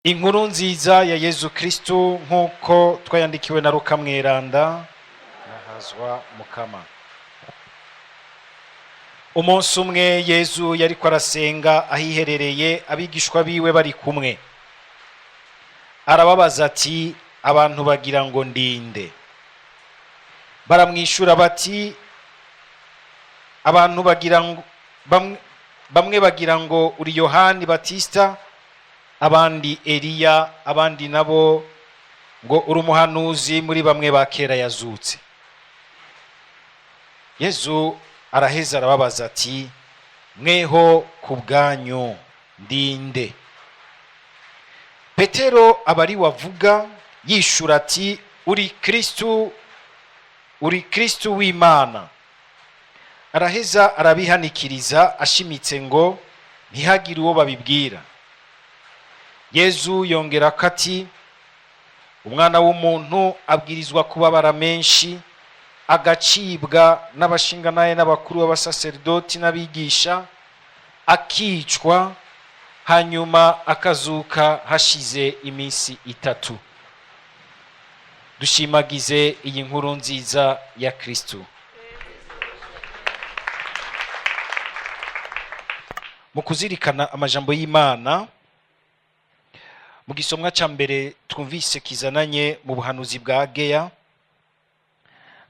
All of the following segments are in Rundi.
Inkuru nziza ya Yezu Kristu nk'uko twayandikiwe na Luka Mweranda. Nahazwa Mukama. Umunsi umwe Yezu yariko arasenga ahiherereye, abigishwa biwe bari kumwe. Arababaza ati, abantu bagira ngo ndinde? Baramwishura bati, abantu bagira ngo bamwe bagira ngo uri Yohani Batista, abandi Eliya, abandi nabo ngo uri umuhanuzi muri bamwe ba kera yazutse. Yezu araheza arababaza ati, mweho kubwanyu ndinde? Petero abari wavuga yishura ati, uri Kristu w'Imana. Araheza arabihanikiriza ashimitse ngo ntihagire uwo babibwira. Yezu yongera ati, umwana w'umuntu abwirizwa kubabara menshi, agacibwa n'abashinganaye n'abakuru b'abasaserdoti n'abigisha, akicwa, hanyuma akazuka hashize iminsi 3. Dushimagize iyi nkuru nziza ya Kristu. Mu kuzirikana amajambo y'Imana, mu gisomwa ca mbere twumvise kizananye mu buhanuzi bwa Ageya,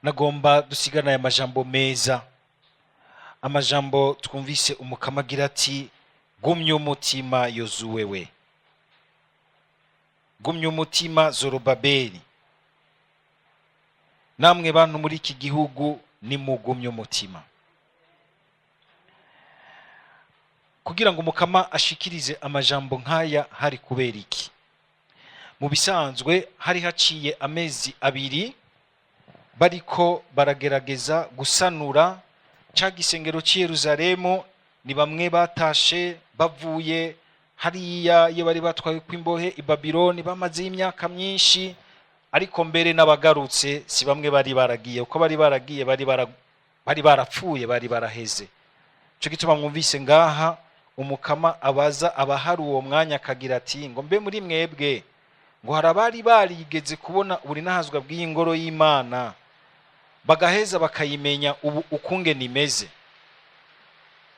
nagomba dusigana aya majambo meza. Amajambo twumvise umukama agira ati, gumya umutima Yozuwe we, gumya umutima Zorobabeli, namwe bantu muri iki gihugu nimugumye umutima. Kugira ngo umukama ashikirize amajambo nkaya hari kubera iki? Mu bisanzwe hari haciye amezi 2 bariko baragerageza gusanura ca gisengero ci Yerusalemu. Ni bamwe batashe bavuye hariya iyo bari batwaye kw'imbohe i Babiloni, bamaze imyaka myinshi, ariko mbere n'abagarutse si bamwe bari baragiye, uko bari baragiye bari barapfuye, bari baraheze. Cyo gituma mwumvise ngaha umukama abaza abahari uwo mwanya akagira ati, ngo mbe muri mwebwe ngo harabari barigeze kubona uri nahazwa bw'ingoro y'Imana, bagaheza bakayimenya ubu ukunge nimeze?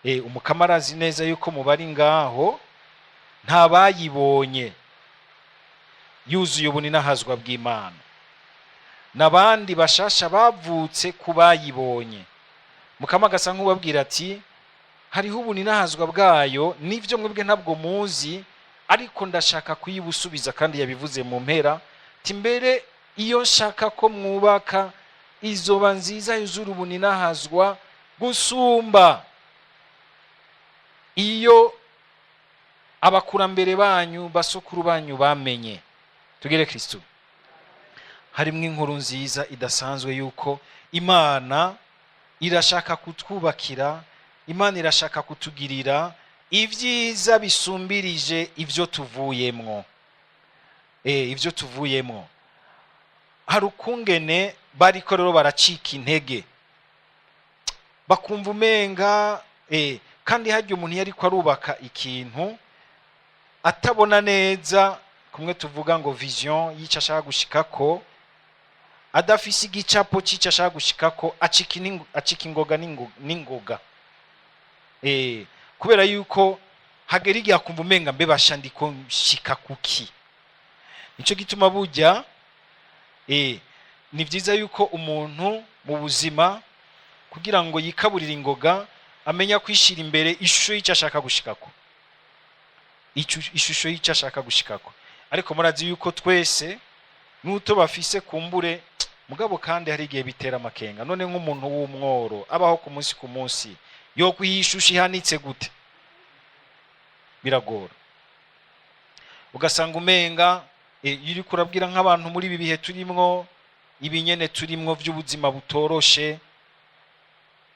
Umukama arazi neza yuko mubari ngaho nta bayibonye yuzuye ubu nahazwa bw'Imana, nabandi bashasha bavutse kubayibonye. Mukama gasa nk'ubabwira ati, hariho ubu nahazwa bwayo, nivyo mwebwe ntabwo muzi, ariko ndashaka kuyibusubiza. Kandi yabivuze mu mpera ati, mbere iyo nshaka ko mwubaka izoba nziza yuzura ubu nahazwa gusumba iyo abakurambere banyu basukuru banyu bamenye. Tugire Kristu. Harimwe inkuru nziza idasanzwe yuko Imana irashaka kutwubakira, Imana irashaka kutugirira ivyiza bisumbirije ivyo tuvuyemwo. Ivyo tuvuyemwo hari ukungene bariko rero baracika intege, bakumva umenga kandi harya umuntu yariko arubaka ikintu atabona neza, kumwe tuvuga ngo vision yica ashaka gushikako, adafise igicapo cica ashaka gushikako, acika ingoga n'ingoga. Kubera yuko hagera igihe akumva umenga mbe basha ndiko shika kuki. Nico gituma burya ni vyiza yuko umuntu mu buzima kugira ngo yikaburire ingoga amenya kwishira imbere ishusho yica ashaka gushikako, ishusho yica ashaka gushikako. Ariko murazi yuko twese nuto bafise kumbure mugabo, kandi hari igihe bitera amakenga. None nk'umuntu w'umworo abaho ku munsi ku munsi, yo kwihishusha ihanitse gute? Biragora. Ugasanga umenga yiri kurabwira nk'abantu muri ibi bihe turimwo, ibinyene turimwo vy'ubuzima butoroshe.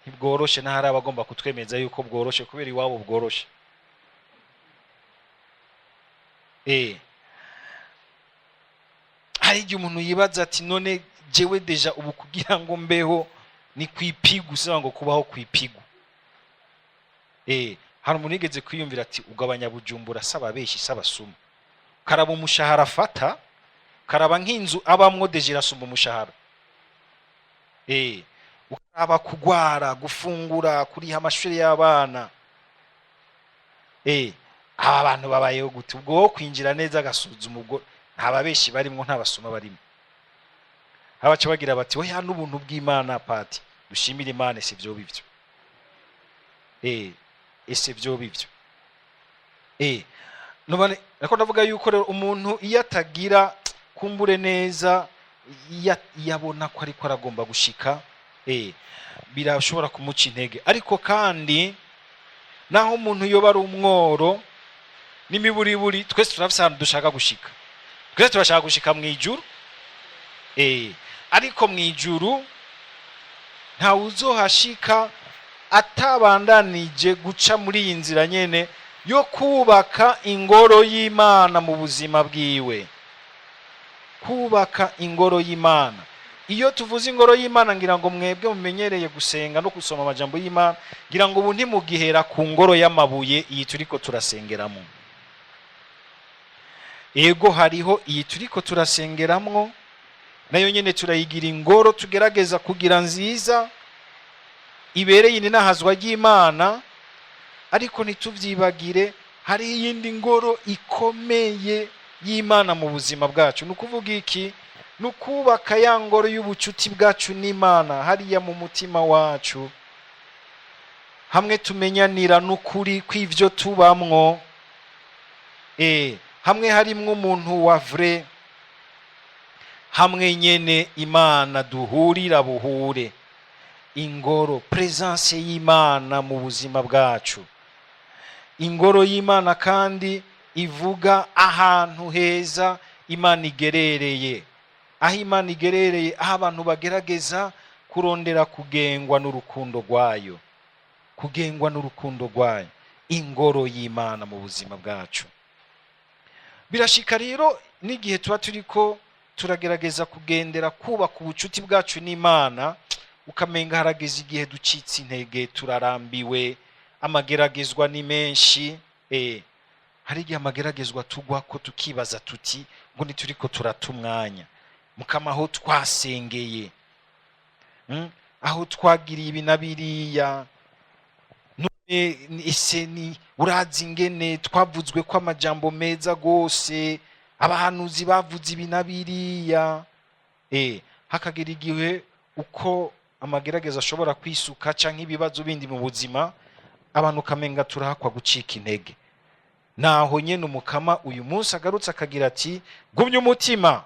Ntibworoshe, na hari abagomba kutwemeza yuko bworoshe kubera iwabo bworoshe. Hari igihe umuntu yibaza ati, none jewe deja ubu kugira ngo mbeho ni kwipigu, usanga ngo kubaho kwipigu. Hari umuntu yigeze kwiyumvira ati, ugabanya Bujumbura saba beshi saba sumu. karaba umushahara afata, karaba nk'inzu abamwo deje irasumba umushahara. Ukaraba kugwara, gufungura, kuriha amashuri y'abana. Aba bantu babayeho gute? Ubwo wo kwinjira neza agasuzuma ubwo nta babeshi barimwo, nta basuma barimo. Abaca bagira bati oya n'ubuntu bw'Imana pati, dushimira Imana ese byo bivyo. Ese byo bivyo. Nubane nako ndavuga yuko rero umuntu iyo atagira kumbure neza, yabona ko ariko aragomba gushika, birashobora kumuca intege. Ariko kandi naho umuntu yoba ari umworo n'imiburiburi, twese turafise ahantu dushaka gushika. Twese turashaka gushika mu ijuru. Ariko mu ijuru nta uzohashika atabandanije guca muri iyi nzira nyene yo kubaka ingoro y'Imana mu buzima bwiwe. Kubaka ingoro y'Imana. Iyo tuvuze ingoro y'Imana ngira ngo mwebwe mumenyereye gusenga no gusoma amajambo y'Imana, ngira ngo ubu ntimugihera ku ngoro y'amabuye iyi turiko turasengeramo. Ego hariho iyi turiko turasengeramwo, nayo nyene turayigira ingoro tugerageza kugira nziza ibereye inahazwa ry'Imana, ariko ntituvyibagire hari iyindi ngoro ikomeye y'Imana mu buzima bwacu. Nukuvuga iki? Nukubaka ya ngoro y'ubucuti bwacu n'Imana hariya mu mutima wacu, hamwe tumenyanira n'ukuri kw'ivyo tubamwo, hamwe harimwo umuntu wa vrai, hamwe nyene Imana duhurira buhure. Ingoro, presence y'Imana mu buzima bwacu. Ingoro y'Imana kandi ivuga ahantu heza Imana igerereye. Aho Imana igerereye, aho abantu bagerageza kurondera kugengwa n'urukundo rwayo. Kugengwa n'urukundo rwayo. Ingoro y'Imana mu buzima bwacu. Birashika rero n'igihe tuba turiko turagerageza kugendera kubaka ubucuti bwacu n'Imana, ukamenga harageze igihe ducitse intege, turarambiwe, amageragezwa ni menshi. Hari igihe amageragezwa tugwa ko tukibaza tuti ngo nituriko turata umwanya mukama aho twasengeye, aho twagiriye ibi na biriya, ese ni urazi ingene twavuzwe ko amajambo meza gose, abahanuzi bavuze ibi na biriya. Hakagira igihe uko amagerageza ashobora kwisuka canke ibibazo bindi mu buzima, abantu kamenga turahakwa gucika intege. Naho nyene umukama uyu munsi agarutse akagira ati gumya umutima.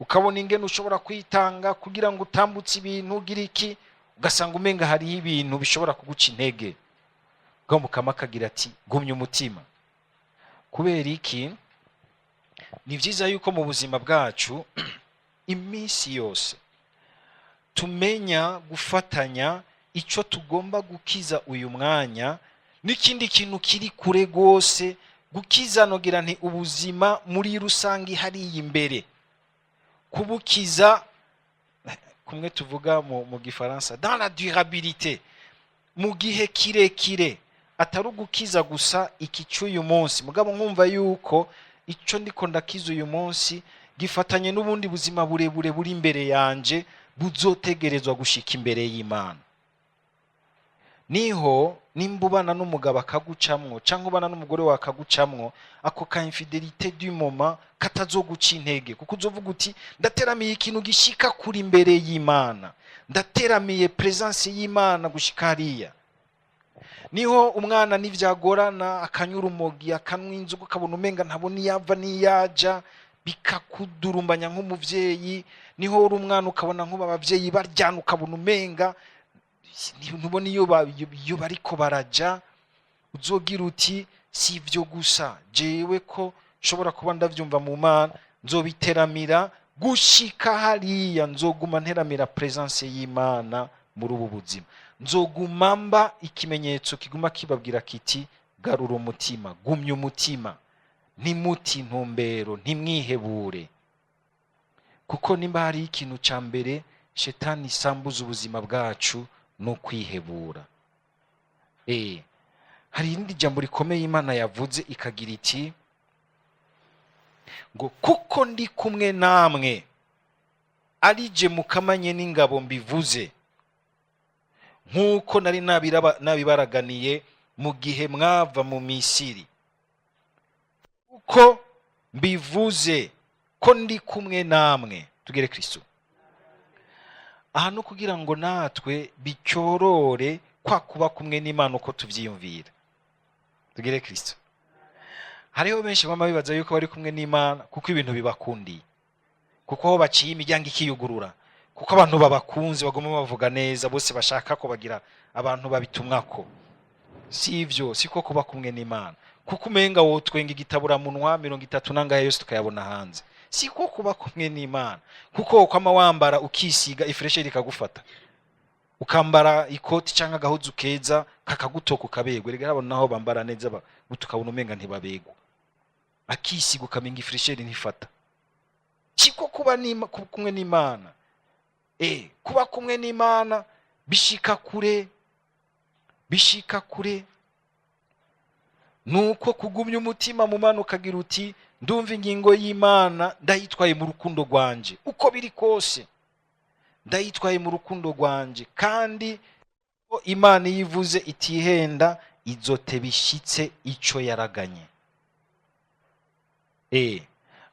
Ukabona ingene ushobora kwitanga kugira ngo utambutse ibintu, ugira iki, ugasanga umenga hari ibintu bishobora kuguca intege. Ubwo umukama akagira ati gumya umutima. Kubera iki? Ni vyiza yuko mu buzima bwacu iminsi yose tumenya gufatanya ico tugomba gukiza uyu mwanya n'ikindi kintu kiri kure gose, gukiza nogira nti ubuzima muri rusangi hari imbere. Kubukiza kumwe tuvuga mu gifaransa dans la durabilité, mu gihe kirekire, atari ugukiza gusa iki cy'uyu munsi. Mugabo nkumva yuko ico ndiko ndakiza uyu munsi gifatanye n'ubundi buzima burebure buri imbere yanje buzotegerezwa gushika imbere y'Imana. Niho nimbubana n'umugabo akagucamwo canke ubana n'umugore wa akagucamwo, ako ka infidelité du moment katazoguca intege, kuko uzovuga uti ndateramiye ikintu gishika kuri imbere y'Imana, ndateramiye presence y'Imana gushika hariya. Niho umwana nivyagorana akanyura umugi, akanwa inzoga, ukabona umenga ntabona iyava niyaja, bikakudurumbanya nk'umuvyeyi. Niho uri umwana ukabona nk'uba abavyeyi baryana, ukabona umenga ntubona iyo bariko baraja, uzogira uti si ivyo gusa, jewe ko nshobora kuba ndavyumva mu Mana, nzobiteramira gushika hariya, nzoguma nteramira presence y'Imana muri ubu buzima. Nzoguma mba ikimenyetso kiguma kibabwira kiti garura umutima, gumya umutima, ntimuti intumbero, ntimwihebure. Kuko nimba hari ikintu ca mbere shetani isambuza ubuzima bwacu no kwihebura. hari irindi jambo rikomeye Imana yavuze ikagira iti ngo kuko ndi kumwe namwe ari je mukamanye n'ingabo mbivuze, nk'uko nari nabibaraganiye mu gihe mwava mu Misiri. Kuko mbivuze ko ndi kumwe namwe. Tugere Kristo. Aha no kugira ngo natwe bicyorore kwa kuba kumwe n'Imana uko tuvyiyumvira. Tugere Kristo. Hariho benshi bama bibaza yuko bari kumwe n'Imana kuko ibintu bibakundiye, kuko aho baciye imiryango ikiyugurura, kuko abantu babakunze bagomba bavuga neza, bose bashaka ko bagira abantu babitumwako. Si ivyo, siko kuba kumwe n'Imana. Kuko umenga wo twenga igitabura munwa 30 nangaye yose tukayabona hanze. Siko kuba kumwe n'Imana. Kuko kwama wambara ukisiga ifreshe rikagufata, ukambara ikoti cyangwa agahuzu keza kakagutoka ukabegwa. Rega abona naho bambara neza gutukabona umenga ntibabegwa, akisiga ukamenga ifreshe ntifata. Siko kuba kumwe n'Imana. Kuba kumwe n'Imana bishika kure nuko kugumya umutima mu Mana ukagira uti ndumva ingingo y'Imana ndayitwaye mu rukundo rwanje, uko biri kose ndayitwaye mu rukundo rwanje, kandi Imana yivuze itihenda izote bishitse ico yaraganye.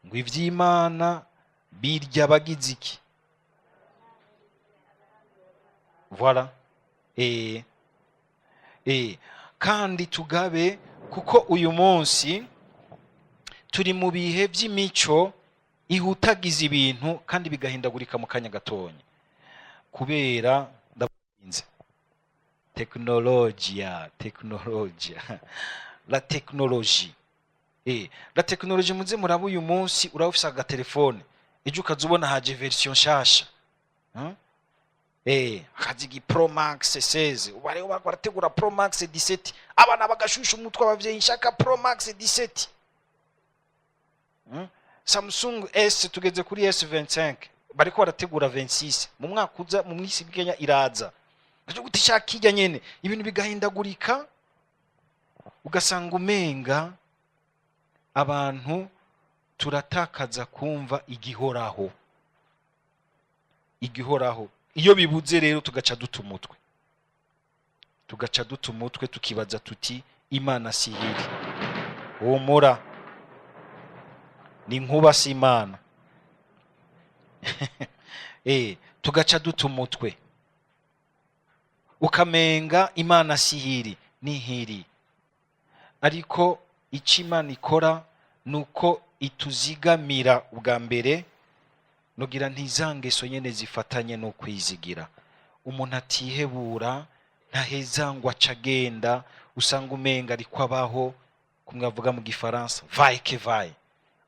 Ngo ivy'Imana birya bagize iki? Voilà. Kandi tugabe, kuko uyu munsi turi mu bihe by'imico ihutagiza ibintu kandi bigahindagurika mu kanya gatonya, kubera ndabarinze teknolojia la teknoloji muze muraba uyu munsi urafisa agatelefone ejo ukazubona haje version nshasha, hazigi Pro Max 16 ubareo barategura Pro Max 17, abana bagashusha umutwe abavyeyi nshaka Pro Max 17. Samsung S tugeze kuri S25, bariko barategura 26 mu mwaka uza mu mwisi bigenya iraza. Cyo gutishaka kijya nyene ibintu bigahindagurika, ugasanga umenga abantu turatakaza kumva igihoraho. Iyo bibuze rero tugaca duta umutwe tukibaza tuti Imana sihiri, humura ni nkuba si Imana. Tugaca duta umutwe ukamenga Imana sihiri nihiri. Ariko ico Imana ikora nuko ituzigamira ubwa mbere, nogira ntizangeso nyene zifatanye no kwizigira. Umuntu atihebura ntaheza ngo acagenda, usanga umenga ariko abaho kumwe avuga mu gifaransa vaye que vaye,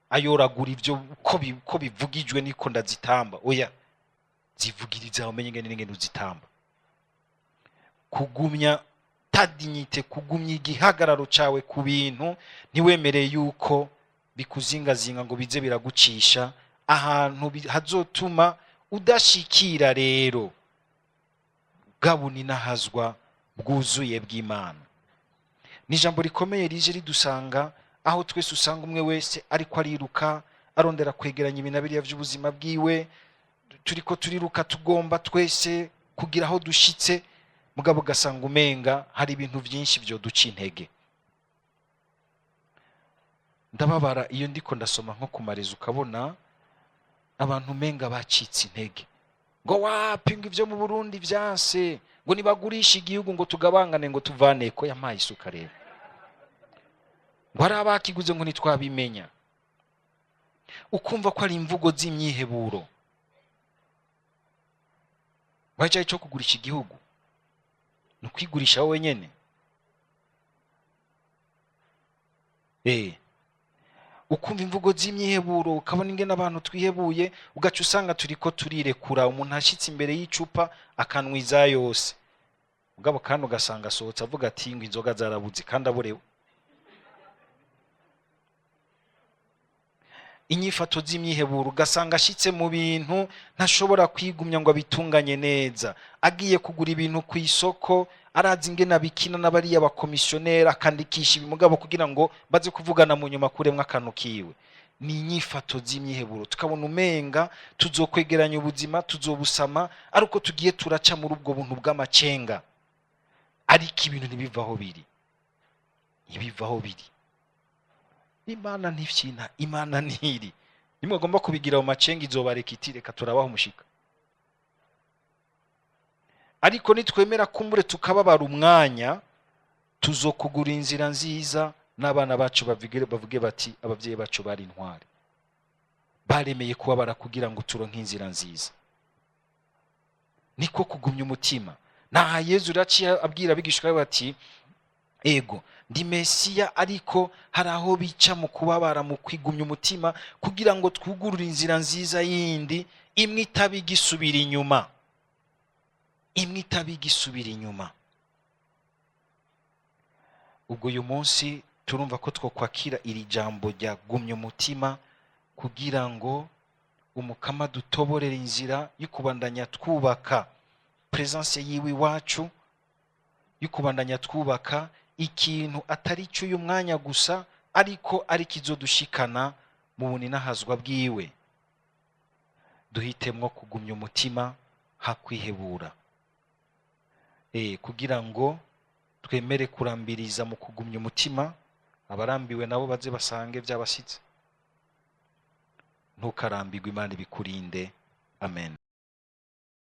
ayoragura ivyo ko bivugijwe niko ndazitamba. Oya, zivugiriza umenye ngene uzitamba. Kugumya tadinyite, kugumya igihagararo cawe ku bintu, ntiwemereye yuko bikuzingazinga ngo bize biragucisha ahantu hazotuma udashikira rero gabuni nahazwa bwuzuye bw'Imana. Ni ijambo rikomeye rije ridusanga aho twese usanga umwe wese ariko ariruka arondera kwegeranya ibinabiri by'ubuzima bwiwe, turiko turiruka tugomba twese kugira aho dushitse, mugabo gasanga umenga hari ibintu byinshi byo duca intege. Ndababara iyo ndiko ndasoma nko kumareza ukabona abantu menga bacitse intege, ngo wapinga ivyo mu Burundi vyanse, ngo nibagurisha igihugu ngo tugabangane ngo tuvane ko yamaye isuka rero, ngo arabakiguze ngo nitwabimenya. Ukumva ko ari imvugo z'imyiheburo. Wacha ico kugurisha igihugu no kwigurisha wowe nyene. Ukumva imvugo z'imyiheburo, ukabona ingene abantu twihebuye, ugaca usanga turiko turirekura. Umuntu ashitse imbere y'icupa akanwiza yose, mugabo kandi ugasanga asohotse avuga ati ngo inzoga zarabuze kandi aborewe. Inyifato z'imyiheburo, ugasanga ashitse mu bintu ntashobora kwigumya ngo abitunganye neza, agiye kugura ibintu ku isoko arazi ingene abikina n'abariya bakomisiyoneri, akandikisha ibimugabo kugira ngo baze kuvugana mu nyuma kuremwa akantu kiwe. Ni inyifato z'imyiheburo, tukabona umenga tuzokwegeranya ubuzima, tuzobusama, ariko tugiye turaca muri ubwo buntu bw'amacenga, ariko ibintu ntibivaho biri. Imana ntifyina, Imana ntiri. Nimugomba kubigira mu macenga izobareka iti reka turabaho mushika. Ariko nitwemera kumbure tukababara umwanya, tuzokugura inzira nziza, n'abana bacu bavuge bati abavyeyi bacu bari intwari, baremeye kubabara kugira ngo turonke inzira nziza. Niko kugumya umutima. Naha Yezu raciye abwira abigishwa bati ego ndi Mesiya, ariko hari aho bica mu kubabara, mu kwigumya umutima, kugira ngo twugurure inzira nziza yindi, imwe itabigisubira inyuma. Ubwo uyu munsi turumva ko twokwakira iri jambo rya gumya umutima, kugira ngo umukama dutoborera inzira y'ukubandanya twubaka presence yiwe iwacu, y'ukubandanya twubaka ikintu atari cyo uyu mwanya gusa, ariko ari kizodushikana mu buninahazwa bwiwe. Duhitemwo kugumya umutima hakwihebura, kugira ngo twemere kurambiriza mu kugumya umutima. Abarambiwe nabo baze basange byabasitse. Ntukarambirwe, Imana ibikurinde. Amen.